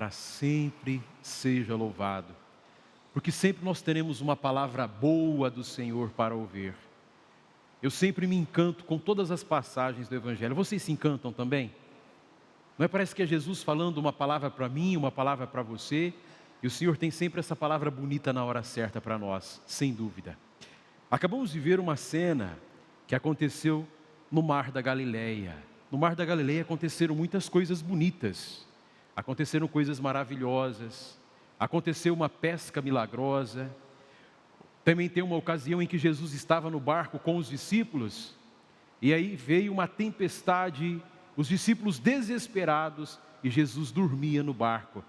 para sempre seja louvado. Porque sempre nós teremos uma palavra boa do Senhor para ouvir. Eu sempre me encanto com todas as passagens do Evangelho. Vocês se encantam também? Não é? Parece que é Jesus falando uma palavra para mim, uma palavra para você. E o Senhor tem sempre essa palavra bonita na hora certa para nós, sem dúvida. Acabamos de ver uma cena que aconteceu no Mar da Galileia. No Mar da Galileia aconteceram muitas coisas bonitas. Aconteceram coisas maravilhosas. Aconteceu uma pesca milagrosa. Também tem uma ocasião em que Jesus estava no barco com os discípulos. E aí veio uma tempestade, os discípulos desesperados, e Jesus dormia no barco.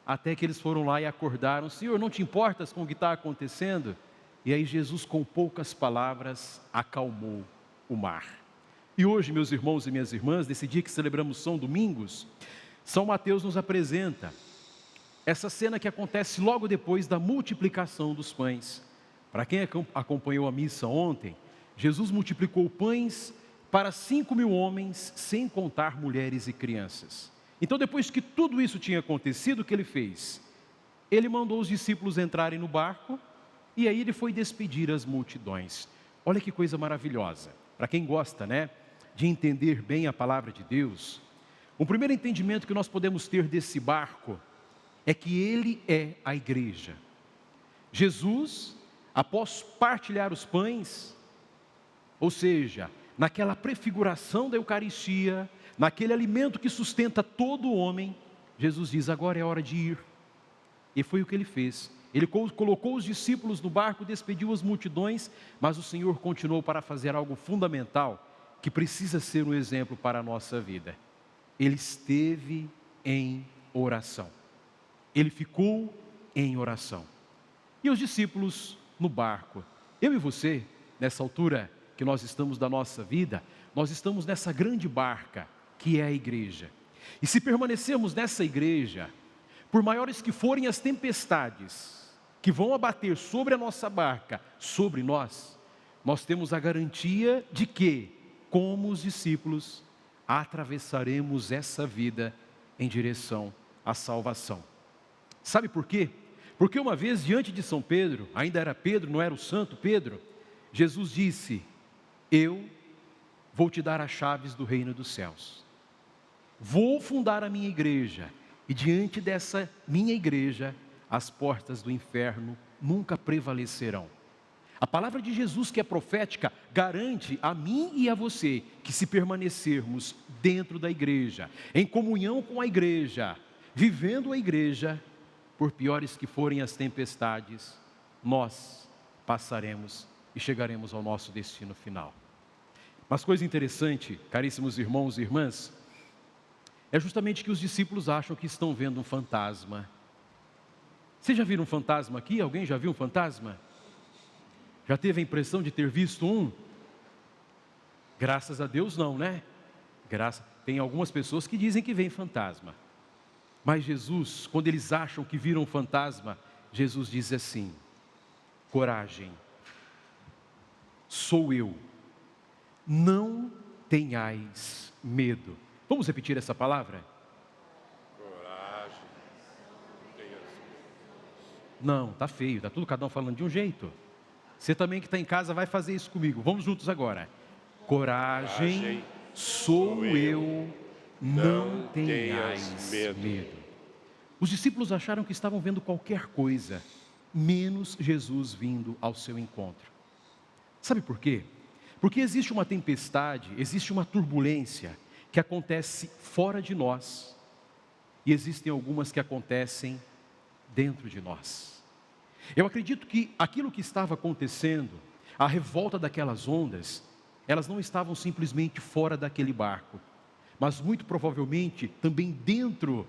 Até que eles foram lá e acordaram: Senhor, não te importas com o que está acontecendo? E aí Jesus, com poucas palavras, acalmou o mar. E hoje, meus irmãos e minhas irmãs, nesse dia que celebramos São Domingos, São Mateus nos apresenta essa cena que acontece logo depois da multiplicação dos pães. Para quem acompanhou a missa ontem, Jesus multiplicou pães para 5.000 homens, sem contar mulheres e crianças. Então, depois que tudo isso tinha acontecido, o que ele fez? Ele mandou os discípulos entrarem no barco, e aí ele foi despedir as multidões. Olha que coisa maravilhosa. Para quem gosta, de entender bem a palavra de Deus, o primeiro entendimento que nós podemos ter desse barco é que ele é a igreja. Jesus, após partilhar os pães, ou seja, naquela prefiguração da Eucaristia, naquele alimento que sustenta todo o homem, Jesus diz: agora é hora de ir. E foi o que ele fez. Ele colocou os discípulos no barco, despediu as multidões, mas o Senhor continuou para fazer algo fundamental, que precisa ser um exemplo para a nossa vida. Ele esteve em oração. Ele ficou em oração. E os discípulos no barco. Eu e você, nessa altura que nós estamos da nossa vida, nós estamos nessa grande barca, que é a igreja. E se permanecermos nessa igreja, por maiores que forem as tempestades que vão abater sobre a nossa barca, sobre nós temos a garantia de que, como os discípulos, atravessaremos essa vida em direção à salvação. Sabe por quê? Porque uma vez diante de São Pedro, ainda era Pedro, não era o santo Pedro, Jesus disse: eu vou te dar as chaves do reino dos céus. Vou fundar a minha igreja, e diante dessa minha igreja, as portas do inferno nunca prevalecerão. A palavra de Jesus, que é profética, garante a mim e a você que, se permanecermos dentro da igreja, em comunhão com a igreja, vivendo a igreja, por piores que forem as tempestades, nós passaremos e chegaremos ao nosso destino final. Mas coisa interessante, caríssimos irmãos e irmãs, é justamente que os discípulos acham que estão vendo um fantasma. Vocês já viram um fantasma aqui? Alguém já viu um fantasma? Já teve a impressão de ter visto um? Graças a Deus não, Tem algumas pessoas que dizem que vem fantasma. Mas Jesus, quando eles acham que viram um fantasma, Jesus diz assim: coragem, sou eu, não tenhais medo. Vamos repetir essa palavra? Coragem, não tenhas medo. Não, tá feio, tá tudo cada um falando de um jeito. Você também que está em casa vai fazer isso comigo. Vamos juntos agora. Coragem, sou eu, não tenhais medo. Os discípulos acharam que estavam vendo qualquer coisa, menos Jesus vindo ao seu encontro. Sabe por quê? Porque existe uma tempestade, existe uma turbulência que acontece fora de nós, e existem algumas que acontecem dentro de nós. Eu acredito que aquilo que estava acontecendo, a revolta daquelas ondas, elas não estavam simplesmente fora daquele barco, mas muito provavelmente também dentro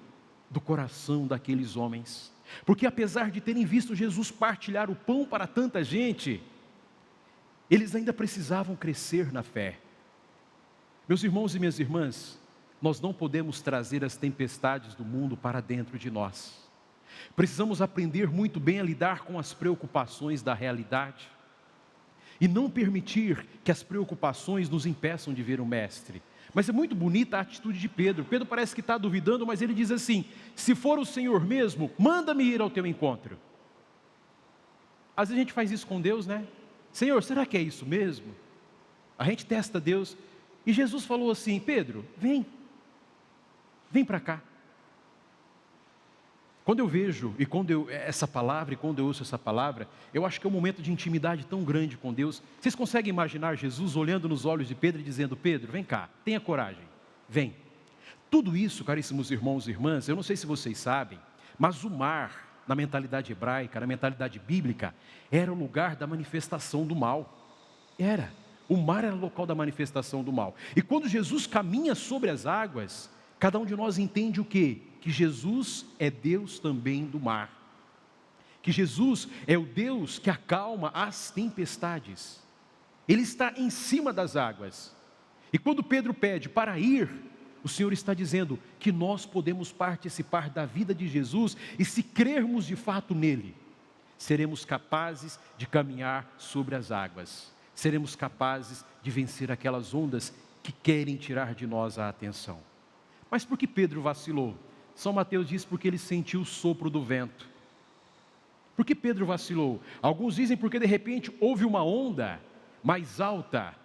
do coração daqueles homens. Porque apesar de terem visto Jesus partilhar o pão para tanta gente, eles ainda precisavam crescer na fé. Meus irmãos e minhas irmãs, nós não podemos trazer as tempestades do mundo para dentro de nós. Precisamos aprender muito bem a lidar com as preocupações da realidade e não permitir que as preocupações nos impeçam de ver o Mestre. Mas é muito bonita a atitude de Pedro. Pedro parece que está duvidando, mas ele diz assim: se for o Senhor mesmo, manda-me ir ao teu encontro. Às vezes a gente faz isso com Deus, né? Senhor, será que é isso mesmo? A gente testa Deus. E Jesus falou assim: Pedro, vem para cá. Quando eu vejo, e quando eu ouço essa palavra, eu acho que é um momento de intimidade tão grande com Deus. Vocês conseguem imaginar Jesus olhando nos olhos de Pedro e dizendo: Pedro, vem cá, tenha coragem, vem. Tudo isso, caríssimos irmãos e irmãs, eu não sei se vocês sabem, mas o mar, na mentalidade hebraica, na mentalidade bíblica, era o lugar da manifestação do mal. O mar era o local da manifestação do mal. E quando Jesus caminha sobre as águas, cada um de nós entende o quê? Que Jesus é Deus também do mar. Que Jesus é o Deus que acalma as tempestades. Ele está em cima das águas. E quando Pedro pede para ir, o Senhor está dizendo que nós podemos participar da vida de Jesus, e se crermos de fato nele, seremos capazes de caminhar sobre as águas. Seremos capazes de vencer aquelas ondas que querem tirar de nós a atenção. Mas por que Pedro vacilou? São Mateus diz porque ele sentiu o sopro do vento. Por que Pedro vacilou? Alguns dizem porque de repente houve uma onda mais alta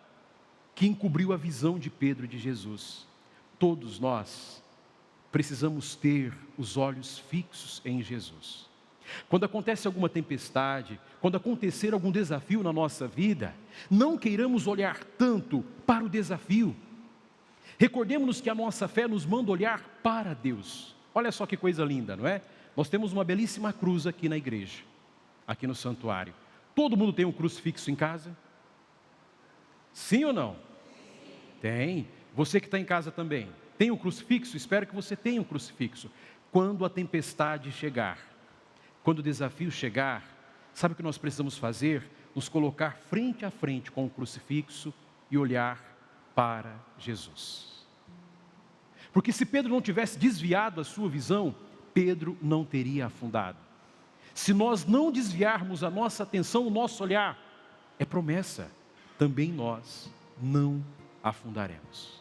que encobriu a visão de Pedro e de Jesus. Todos nós precisamos ter os olhos fixos em Jesus. Quando acontece alguma tempestade, quando acontecer algum desafio na nossa vida, não queiramos olhar tanto para o desafio. Recordemos-nos que a nossa fé nos manda olhar para Deus. Olha só que coisa linda, não é? Nós temos uma belíssima cruz aqui na igreja, aqui no santuário. Todo mundo tem um crucifixo em casa? Sim ou não? Tem. Você que está em casa também, tem um crucifixo? Espero que você tenha um crucifixo. Quando a tempestade chegar, quando o desafio chegar, sabe o que nós precisamos fazer? Nos colocar frente a frente com o crucifixo e olhar para Jesus. Porque se Pedro não tivesse desviado a sua visão, Pedro não teria afundado. Se nós não desviarmos a nossa atenção, o nosso olhar, é promessa, também nós não afundaremos.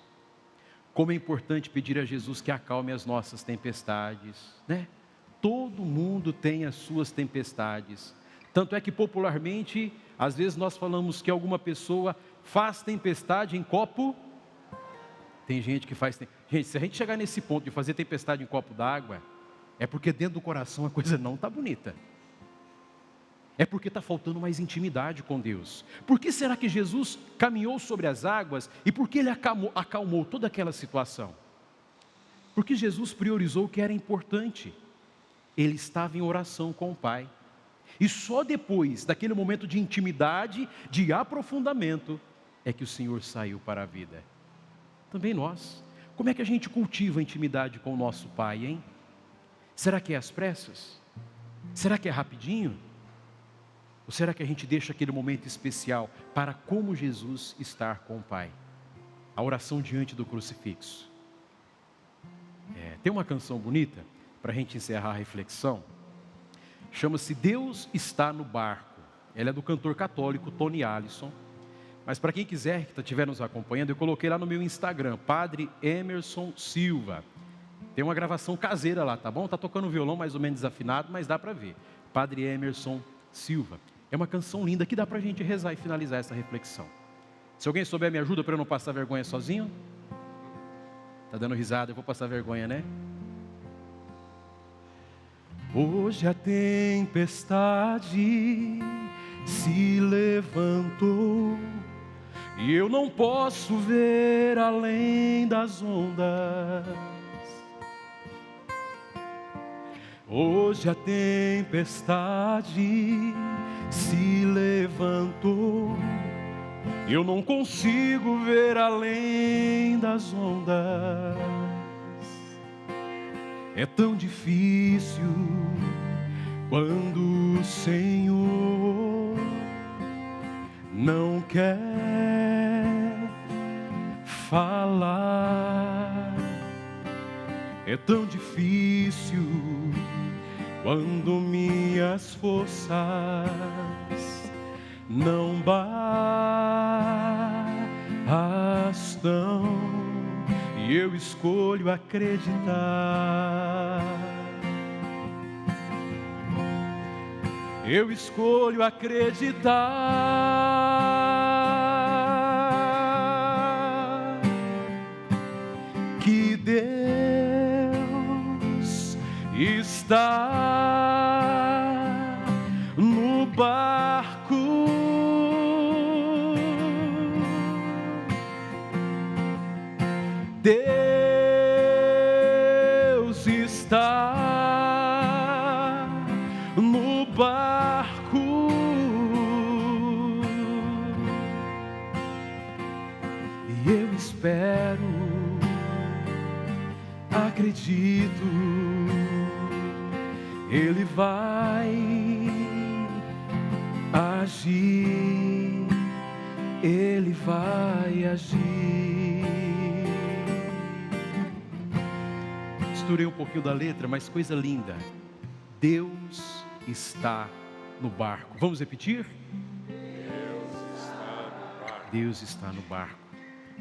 Como é importante pedir a Jesus que acalme as nossas tempestades, né? Todo mundo tem as suas tempestades. Tanto é que popularmente, às vezes nós falamos que alguma pessoa faz tempestade em copo. Tem gente que faz... Gente, se a gente chegar nesse ponto de fazer tempestade em copo d'água, é porque dentro do coração a coisa não está bonita. É porque está faltando mais intimidade com Deus. Por que será que Jesus caminhou sobre as águas e por que Ele acalmou toda aquela situação? Porque Jesus priorizou o que era importante. Ele estava em oração com o Pai. E só depois daquele momento de intimidade, de aprofundamento, é que o Senhor saiu para a vida. Também nós. Como é que a gente cultiva a intimidade com o nosso Pai, hein? Será que é às pressas? Será que é rapidinho? Ou será que a gente deixa aquele momento especial para, como Jesus, estar com o Pai? A oração diante do crucifixo. Tem uma canção bonita para a gente encerrar a reflexão. Chama-se Deus Está no Barco. Ela é do cantor católico Tony Allison. Mas para quem quiser, que estiver nos acompanhando, eu coloquei lá no meu Instagram, Padre Emerson Silva. Tem uma gravação caseira lá, tá bom? Está tocando violão mais ou menos desafinado, mas dá para ver. Padre Emerson Silva. É uma canção linda que dá para a gente rezar e finalizar essa reflexão. Se alguém souber, me ajuda para eu não passar vergonha sozinho. Está dando risada, eu vou passar vergonha, né? Hoje a tempestade se levantou e eu não posso ver além das ondas. Hoje a tempestade se levantou, eu não consigo ver além das ondas. É tão difícil quando o Senhor não quer falar. É tão difícil quando minhas forças não bastam. e eu escolho acreditar. Eu escolho acreditar que Deus está no barco. Deus está no barco e eu espero, acredito, Ele vai agir, Ele vai agir. Misturei um pouquinho da letra, mas coisa linda. Deus está no barco. Vamos repetir? Deus está no barco. Deus está no barco.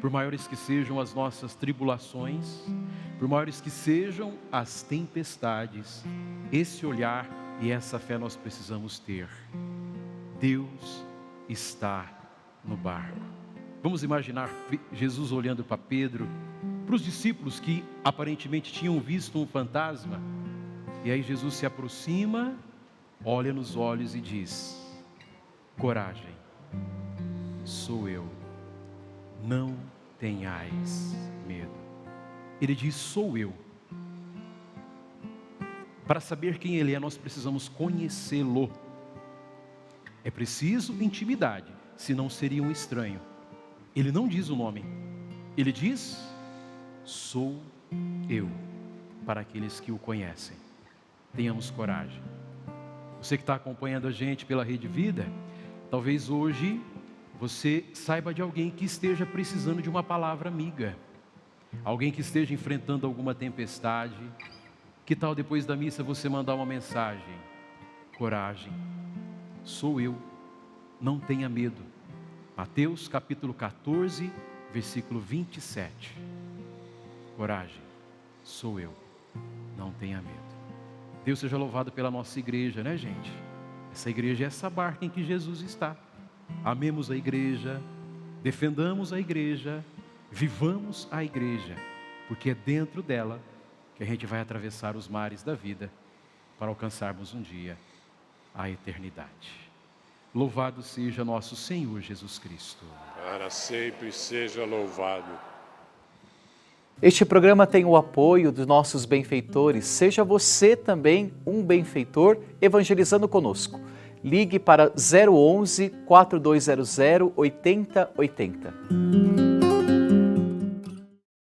Por maiores que sejam as nossas tribulações, por maiores que sejam as tempestades, esse olhar e essa fé nós precisamos ter. Deus está no barco. Vamos imaginar Jesus olhando para Pedro, para os discípulos que aparentemente tinham visto um fantasma. E aí Jesus se aproxima, olha nos olhos e diz: coragem, sou eu, não tenhais medo. Ele diz: sou eu. Para saber quem Ele é, nós precisamos conhecê-lo. É preciso intimidade, senão seria um estranho. Ele não diz o nome, Ele diz: sou eu, para aqueles que o conhecem. Tenhamos coragem. Você que está acompanhando a gente pela Rede Vida, talvez hoje você saiba de alguém que esteja precisando de uma palavra amiga, alguém que esteja enfrentando alguma tempestade. Que tal depois da missa você mandar uma mensagem? Coragem, sou eu, não tenha medo. Mateus capítulo 14, versículo 27. Coragem, sou eu, não tenha medo. Deus seja louvado pela nossa igreja, né, gente? Essa igreja é essa barca em que Jesus está. Amemos a igreja, defendamos a igreja, vivamos a igreja, porque é dentro dela que a gente vai atravessar os mares da vida para alcançarmos um dia a eternidade. Louvado seja nosso Senhor Jesus Cristo. Para sempre seja louvado. Este programa tem o apoio dos nossos benfeitores. Seja você também um benfeitor evangelizando conosco. Ligue para 011 4200 8080.